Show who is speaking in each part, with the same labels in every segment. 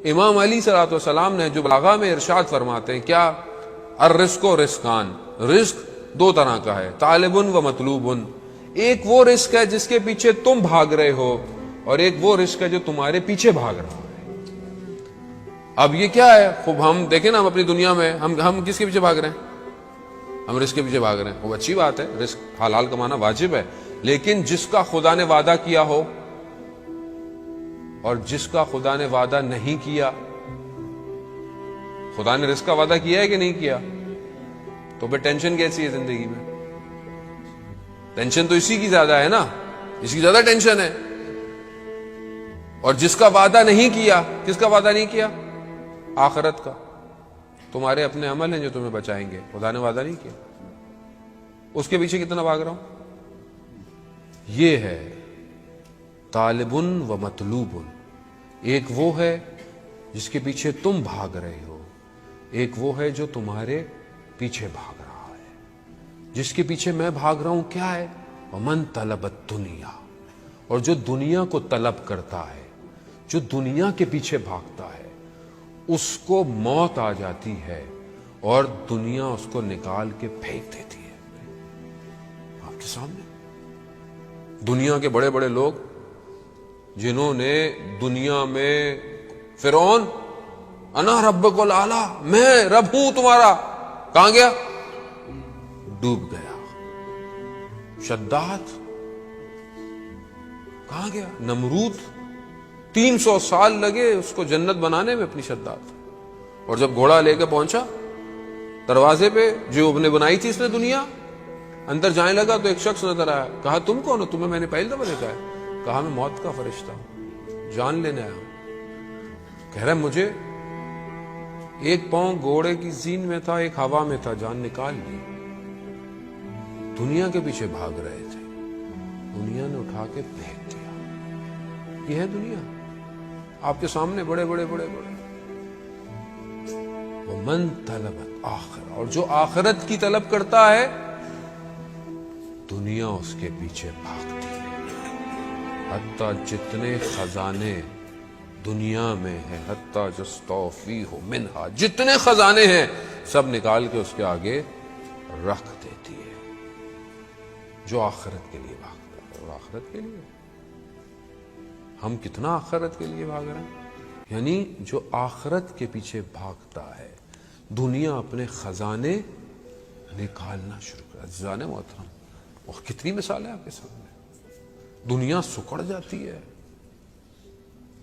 Speaker 1: امام علی صلی اللہ علیہ وسلم نے جو بلاغہ میں ارشاد فرماتے ہیں کیا، الرزق و رزقان، رزق دو طرح کا ہے، طالب و مطلوب۔ ایک وہ رزق ہے جس کے پیچھے تم بھاگ رہے ہو، اور ایک وہ رزق ہے جو تمہارے پیچھے بھاگ رہا ہے۔ اب یہ کیا ہے؟ خوب ہم دیکھیں نا، ہم اپنی دنیا میں ہم کس کے پیچھے بھاگ رہے ہیں؟ ہم رزق کے پیچھے بھاگ رہے ہیں۔ وہ اچھی بات ہے، رزق حلال کمانا واجب ہے، لیکن جس کا خدا نے وعدہ کیا ہو اور جس کا خدا نے وعدہ نہیں کیا، خدا نے رزق کا وعدہ کیا ہے کہ نہیں کیا؟ تو پھر ٹینشن کیسی ہے زندگی میں؟ ٹینشن تو اسی کی زیادہ ہے نا، اس کی زیادہ ٹینشن ہے۔ اور جس کا وعدہ نہیں کیا، کس کا وعدہ نہیں کیا؟ آخرت کا۔ تمہارے اپنے عمل ہیں جو تمہیں بچائیں گے، خدا نے وعدہ نہیں کیا، اس کے پیچھے کتنا بھاگ رہا ہوں۔ یہ ہے طالب و مطلوب۔ ایک وہ ہے جس کے پیچھے تم بھاگ رہے ہو، ایک وہ ہے جو تمہارے پیچھے بھاگ رہا ہے۔ جس کے پیچھے میں بھاگ رہا ہوں کیا ہے؟ ومن طلب الدنیا، اور جو دنیا کو طلب کرتا ہے، جو دنیا کے پیچھے بھاگتا ہے، اس کو موت آ جاتی ہے اور دنیا اس کو نکال کے پھینک دیتی ہے۔ آپ کے سامنے دنیا کے بڑے بڑے لوگ جنہوں نے دنیا میں فرعون، انا ربک الاعلی، میں رب ہوں تمہارا، کہاں گیا؟ ڈوب گیا۔ شداد کہاں گیا؟ نمرود 300 سال لگے اس کو جنت بنانے میں اپنی شداد، اور جب گھوڑا لے کے پہنچا دروازے پہ جو نے بنائی تھی اس نے دنیا، اندر جانے لگا تو ایک شخص نظر آیا، کہا تم کون ہو؟ تمہیں میں نے پہلی دفعہ دیکھا ہے۔ کہا میں موت کا فرشتہ ہوں، جان لینے آیا ہوں۔ کہہ رہا مجھے ایک پاؤں گھوڑے کی زین میں تھا، ایک ہوا میں تھا، جان نکال لی۔ دنیا کے پیچھے بھاگ رہے تھے، دنیا نے اٹھا کے پھینک دیا۔ یہ ہے دنیا آپ کے سامنے، بڑے بڑے بڑے بڑے۔ ومن طلب الآخرہ، اور جو آخرت کی طلب کرتا ہے، دنیا اس کے پیچھے بھاگتی ہے۔ حتیٰ جتنے خزانے دنیا میں ہیں، حتیٰ یستوفیہ منہا، جتنے خزانے ہیں سب نکال کے اس کے آگے رکھ دیتی ہے۔ جو آخرت کے لیے بھاگتا ہے، اور آخرت کے لیے ہم کتنا آخرت کے لیے بھاگ رہے ہیں؟ یعنی جو آخرت کے پیچھے بھاگتا ہے، دنیا اپنے خزانے نکالنا شروع کر۔ عزیزان محترم، اور کتنی مثال ہے آپ کے سامنے، دنیا سکڑ جاتی ہے۔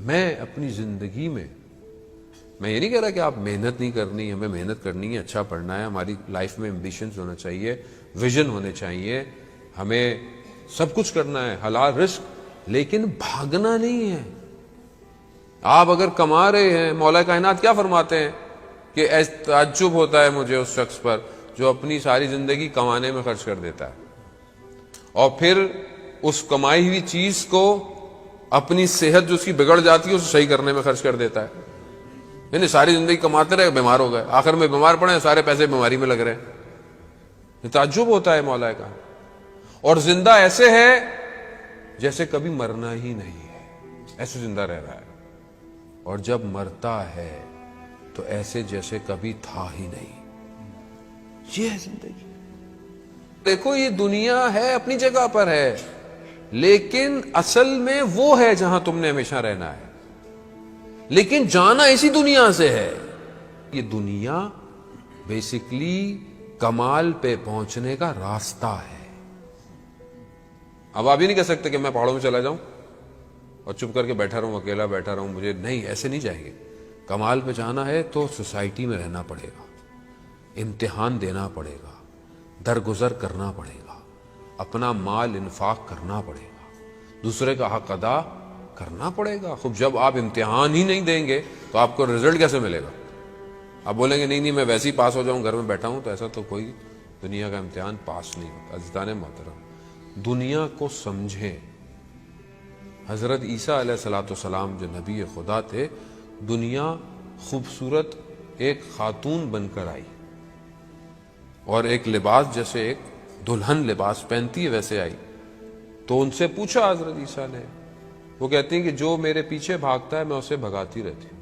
Speaker 1: میں اپنی زندگی میں یہ نہیں کہہ رہا کہ آپ محنت نہیں کرنی، ہمیں محنت کرنی ہے، اچھا پڑھنا ہے، ہماری لائف میں ایمبیشنز ہونا چاہیے، ویژن ہونے چاہیے، ہمیں سب کچھ کرنا ہے، حلال رزق، لیکن بھاگنا نہیں ہے۔ آپ اگر کما رہے ہیں، مولا کائنات کیا فرماتے ہیں کہ تعجب ہوتا ہے مجھے اس شخص پر جو اپنی ساری زندگی کمانے میں خرچ کر دیتا ہے اور پھر اس کمائی ہوئی چیز کو اپنی صحت جو اس کی بگڑ جاتی ہے اسے صحیح کرنے میں خرچ کر دیتا ہے۔ یعنی ساری زندگی کماتے رہے، بیمار ہو گئے، آخر میں بیمار پڑے، سارے پیسے بیماری میں لگ رہے ہیں۔ تعجب ہوتا ہے مولا کا۔ اور زندہ ایسے ہے جیسے کبھی مرنا ہی نہیں ہے، ایسے زندہ رہ رہا ہے، اور جب مرتا ہے تو ایسے جیسے کبھی تھا ہی نہیں۔ یہ ہے زندگی۔ دیکھو یہ دنیا ہے، اپنی جگہ پر ہے، لیکن اصل میں وہ ہے جہاں تم نے ہمیشہ رہنا ہے، لیکن جانا اسی دنیا سے ہے۔ یہ دنیا بیسیکلی کمال پہ پہنچنے کا راستہ ہے۔ اب آپ یہ نہیں کہہ سکتے کہ میں پہاڑوں میں چلا جاؤں اور چپ کر کے بیٹھا رہوں، اکیلا بیٹھا رہوں، مجھے نہیں، ایسے نہیں جائیں گے۔ کمال پہ جانا ہے تو سوسائٹی میں رہنا پڑے گا، امتحان دینا پڑے گا، درگزر کرنا پڑے گا، اپنا مال انفاق کرنا پڑے گا، دوسرے کا حق ادا کرنا پڑے گا۔ خوب جب آپ امتحان ہی نہیں دیں گے تو آپ کو رزلٹ کیسے ملے گا؟ آپ بولیں گے نہیں میں ویسے ہی پاس ہو جاؤں، گھر میں بیٹھا ہوں، تو ایسا تو کوئی دنیا کا امتحان پاس نہیں ہوتا۔ عزیزان محترم، دنیا کو سمجھیں۔ حضرت عیسیٰ علیہ السلام جو نبی خدا تھے، دنیا خوبصورت ایک خاتون بن کر آئی اور ایک لباس جیسے ایک دلہن لباس پہنتی ہے ویسے آئی۔ تو ان سے پوچھا حضرت عیسیٰ نے، وہ کہتے ہیں کہ جو میرے پیچھے بھاگتا ہے میں اسے بھگاتی رہتی ہوں۔